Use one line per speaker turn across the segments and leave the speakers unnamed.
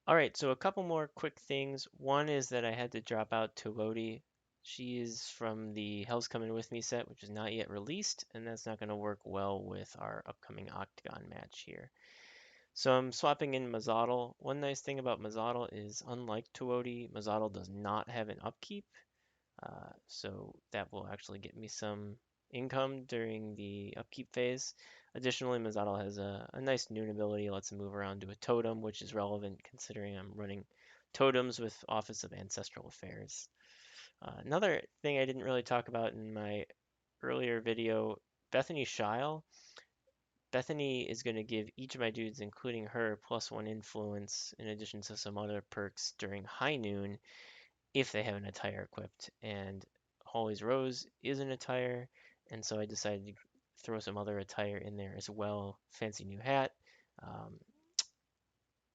All right, so a couple more quick things. One is that I had to drop out Togodi. She is from the Hell's Coming With Me set, which is not yet released, and that's not going to work well with our upcoming Octagon match here. So I'm swapping in Mazotl. One nice thing about Mazotl is, unlike Togodi, Mazotl does not have an upkeep, so that will actually get me some income during the upkeep phase. Additionally, Mazatl has a nice noon ability, lets him move around to a totem, which is relevant considering I'm running totems with Office of Ancestral Affairs. Another thing I didn't really talk about in my earlier video, Bethany Shile. Bethany is going to give each of my dudes, including her, +1 influence in addition to some other perks during high noon if they have an attire equipped. And Holly's Rose is an attire, and so I decided to throw some other attire in there as well. Fancy new hat, um,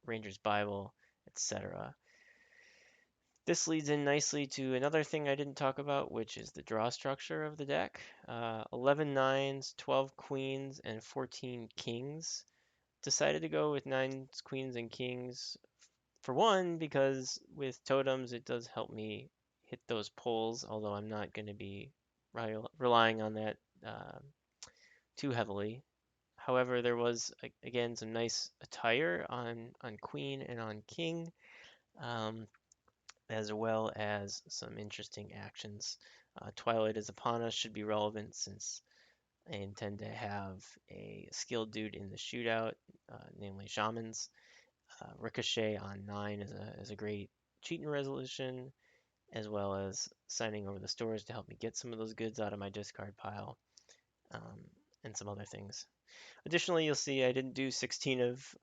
Ranger's Bible, etc. This leads in nicely to another thing I didn't talk about, which is the draw structure of the deck. 11 nines, 12 queens, and 14 kings. Decided to go with nines, queens, and kings for one, because with totems, it does help me hit those pulls, although I'm not going to be relying on that too heavily. However, there was, again, some nice attire on Queen and on King, um, as well as some interesting actions. Twilight is upon us should be relevant since I intend to have a skilled dude in the shootout, namely Shamans. Ricochet on 9 is a great cheating resolution, as well as signing over the stores to help me get some of those goods out of my discard pile, um, and some other things. Additionally, you'll see I didn't do 16 of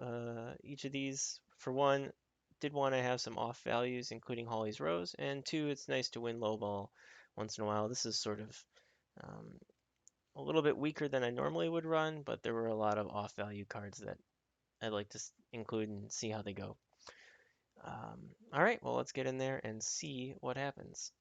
each of these. For one, did want to have some off values, including Holly's Rose, and two, it's nice to win low ball once in a while. This is sort of um, a little bit weaker than I normally would run, but there were a lot of off value cards that I'd like to include and see how they go. All right, well, let's get in there and see what happens.